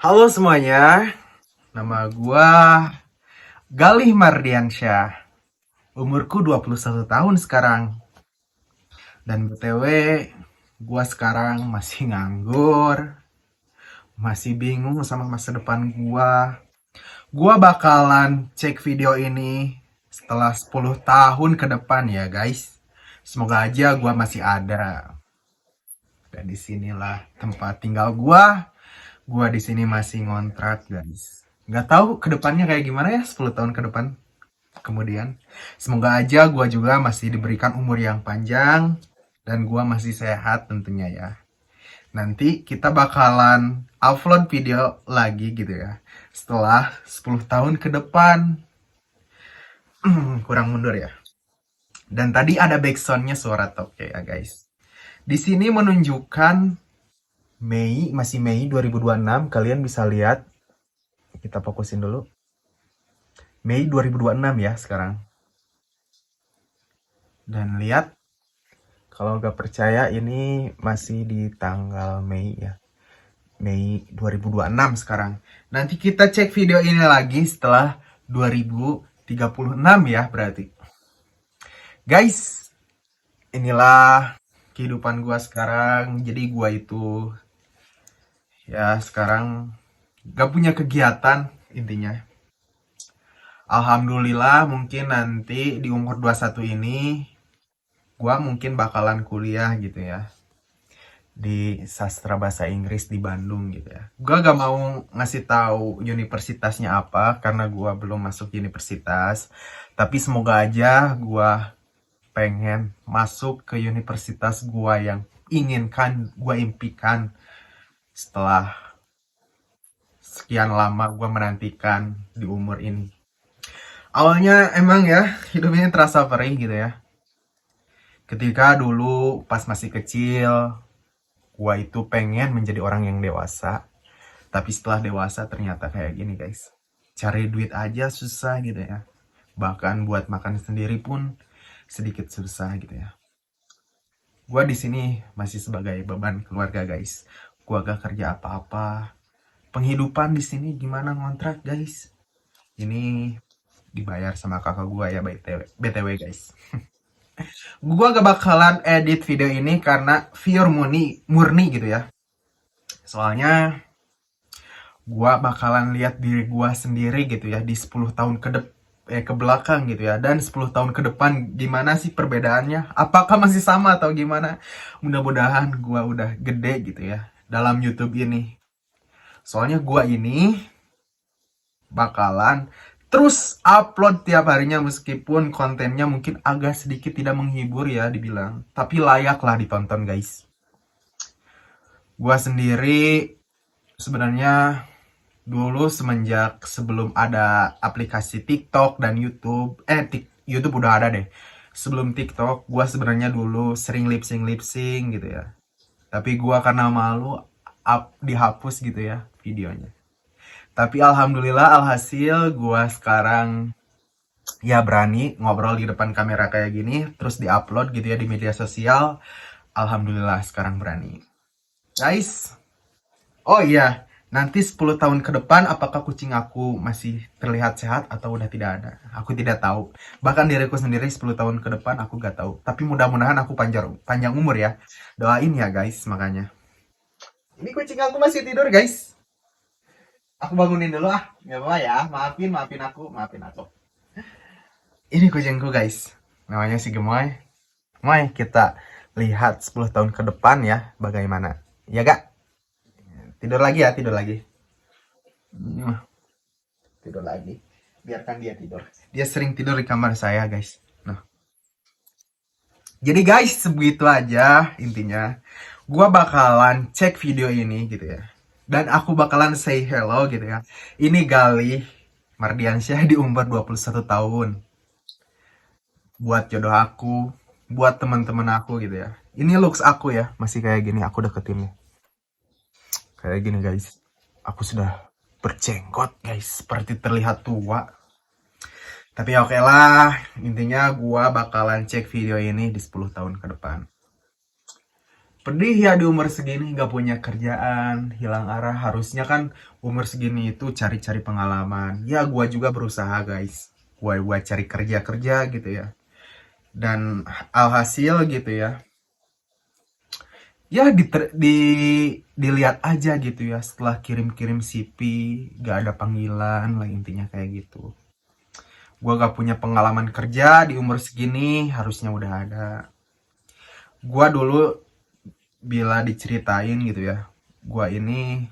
Halo semuanya, nama gua Galih Mardiansyah. Umurku 21 tahun sekarang. Dan BTW, gua sekarang masih nganggur, masih bingung sama masa depan gua. Gua bakalan cek video ini setelah 10 tahun ke depan ya, guys. Semoga aja gua masih ada. Dan disinilah tempat tinggal gua. Gua di sini masih ngontrak, guys. Nggak tahu kedepannya kayak gimana ya 10 tahun ke depan. Kemudian, semoga aja gua juga masih diberikan umur yang panjang dan gua masih sehat tentunya ya. Nanti kita bakalan upload video lagi gitu ya. Setelah 10 tahun ke depan. Kurang mundur ya. Dan tadi ada backsoundnya suara toke ya guys. Di sini menunjukkan masih Mei 2026. Kalian bisa lihat. Kita fokusin dulu. Mei 2026 ya sekarang. Dan lihat, kalau nggak percaya ini masih di tanggal Mei ya. Mei 2026 sekarang. Nanti kita cek video ini lagi setelah 2036 ya berarti. Guys, inilah kehidupan gua sekarang. Jadi gua itu ya sekarang gak punya kegiatan intinya. Alhamdulillah mungkin nanti di umur 21 ini gua mungkin bakalan kuliah gitu ya di sastra bahasa Inggris di Bandung gitu ya. Gua gak mau ngasih tahu universitasnya apa karena gua belum masuk universitas. Tapi semoga aja gua pengen masuk ke universitas gua yang inginkan, gua impikan setelah sekian lama gua menantikan di umur ini. Awalnya emang ya hidupnya terasa perih gitu ya. Ketika dulu pas masih kecil, gua itu pengen menjadi orang yang dewasa. Tapi setelah dewasa ternyata kayak gini guys. Cari duit aja susah gitu ya. Bahkan buat makan sendiri pun sedikit susah gitu ya. Gua di sini masih sebagai beban keluarga guys. Gua gak kerja apa-apa. Penghidupan di sini gimana ngontrak guys? Ini dibayar sama kakak gua ya BTW guys. Gua gak bakalan edit video ini karena pure murni gitu ya. Soalnya gua bakalan lihat diri gua sendiri gitu ya di 10 tahun ke belakang gitu ya, dan 10 tahun ke depan gimana sih perbedaannya, apakah masih sama atau gimana. Mudah-mudahan gua udah gede gitu ya dalam YouTube ini. Soalnya gua ini bakalan terus upload tiap harinya meskipun kontennya mungkin agak sedikit tidak menghibur ya dibilang, tapi layak lah ditonton guys. Gua sendiri sebenarnya dulu semenjak sebelum ada aplikasi TikTok dan YouTube, YouTube udah ada deh. Sebelum TikTok, gua sebenarnya dulu sering lip sync gitu ya. Tapi gua karena malu dihapus gitu ya videonya. Tapi alhamdulillah alhasil gua sekarang ya berani ngobrol di depan kamera kayak gini, terus diupload gitu ya di media sosial. Alhamdulillah sekarang berani. Guys, oh iya, nanti 10 tahun ke depan apakah kucing aku masih terlihat sehat atau udah tidak ada? Aku tidak tahu. Bahkan diriku sendiri 10 tahun ke depan aku gak tahu. Tapi mudah-mudahan aku panjang umur ya. Doain ya guys makanya. Ini kucing aku masih tidur guys. Aku bangunin dulu ah. Gak apa ya. Maafin aku. Maafin aku. Ini kucingku guys. Namanya si Gemoy. Gemoy, kita lihat 10 tahun ke depan ya. Bagaimana. Ya gak? Tidur lagi ya, tidur lagi. Tidur lagi. Biarkan dia tidur. Dia sering tidur di kamar saya, guys. Nah. Jadi guys, sebegitu aja intinya. Gua bakalan cek video ini gitu ya. Dan aku bakalan say hello gitu ya. Ini Galih Mardiansyah di umur 21 tahun. Buat jodoh aku, buat teman-teman aku gitu ya. Ini looks aku ya, masih kayak gini aku deketinnya. Kayak gini guys. Aku sudah berjenggot guys, seperti terlihat tua. Tapi oke lah, intinya gua bakalan cek video ini di 10 tahun ke depan. Pedih ya di umur segini gak punya kerjaan, hilang arah. Harusnya kan umur segini itu cari-cari pengalaman. Ya gua juga berusaha guys. Gua cari kerja-kerja gitu ya. Dan alhasil gitu ya. Ya dilihat aja gitu ya setelah kirim-kirim CV gak ada panggilan lah intinya kayak gitu. Gua gak punya pengalaman kerja di umur segini harusnya udah ada. Gua dulu bila diceritain gitu ya. Gua ini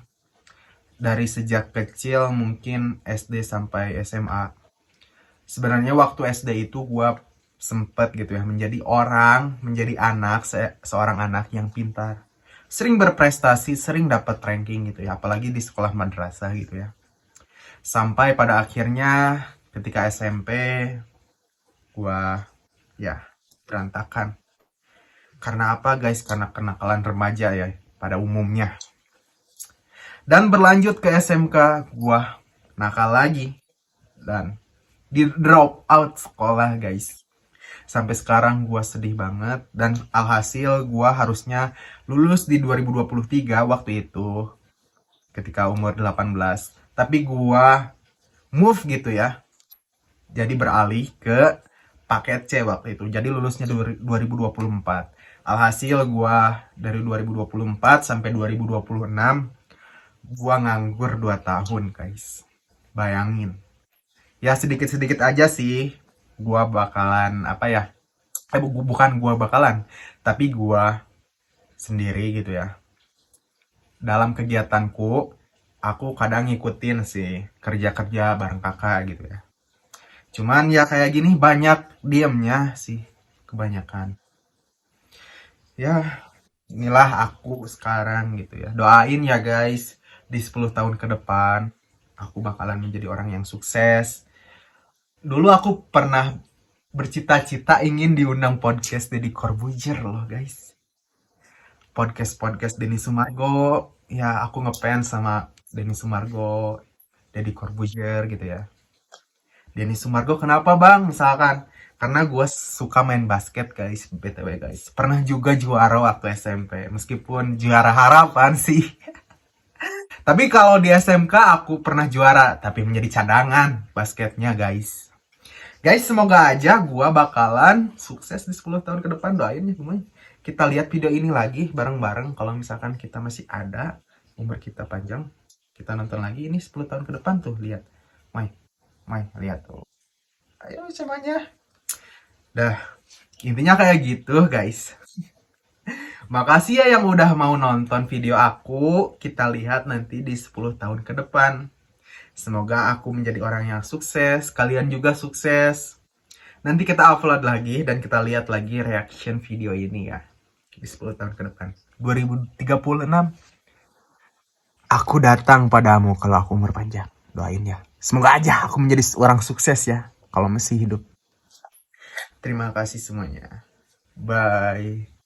dari sejak kecil mungkin SD sampai SMA. Sebenarnya waktu SD itu gua sempet gitu ya menjadi anak seorang anak yang pintar. Sering berprestasi, sering dapat ranking gitu ya, apalagi di sekolah madrasah gitu ya. Sampai pada akhirnya ketika SMP gua ya berantakan. Karena apa guys? Karena kenakalan remaja ya pada umumnya. Dan berlanjut ke SMK, gua nakal lagi dan di drop out sekolah guys. Sampai sekarang gua sedih banget dan alhasil gua harusnya lulus di 2023 waktu itu ketika umur 18. Tapi gua move gitu ya. Jadi beralih ke paket C waktu itu. Jadi lulusnya 2024. Alhasil gua dari 2024 sampai 2026 gua nganggur 2 tahun, guys. Bayangin. Ya sedikit-sedikit aja sih gua bakalan apa ya? Bukan gua bakalan, tapi gua sendiri gitu ya. Dalam kegiatanku, aku kadang ngikutin sih kerja-kerja bareng kakak gitu ya. Cuman ya kayak gini banyak diemnya sih kebanyakan. Ya, inilah aku sekarang gitu ya. Doain ya guys, di 10 tahun ke depan aku bakalan menjadi orang yang sukses. Dulu aku pernah bercita-cita ingin diundang podcast Deddy Corbuzier loh guys. Podcast-podcast Denny Sumargo. Ya aku ngefans sama Denny Sumargo, Deddy Corbuzier gitu ya. Denny Sumargo kenapa bang? Misalkan karena gue suka main basket guys, btw guys. Pernah juga juara waktu SMP, meskipun juara harapan sih. Tapi kalau di SMK aku pernah juara, tapi menjadi cadangan basketnya guys. Guys, semoga aja gue bakalan sukses di 10 tahun ke depan. Doain ya semuanya. Kita lihat video ini lagi bareng-bareng. Kalau misalkan kita masih ada, umur kita panjang, kita nonton lagi ini 10 tahun ke depan tuh. Lihat. Mai, lihat tuh. Ayo semuanya. Dah, intinya kayak gitu guys. Makasih ya yang udah mau nonton video aku. Kita lihat nanti di 10 tahun ke depan. Semoga aku menjadi orang yang sukses, kalian juga sukses. Nanti kita upload lagi dan kita lihat lagi reaction video ini ya. Di 10 tahun ke depan. 2036. Aku datang padamu kalau aku umur panjang. Doain ya. Semoga aja aku menjadi orang sukses ya. Kalau masih hidup. Terima kasih semuanya. Bye.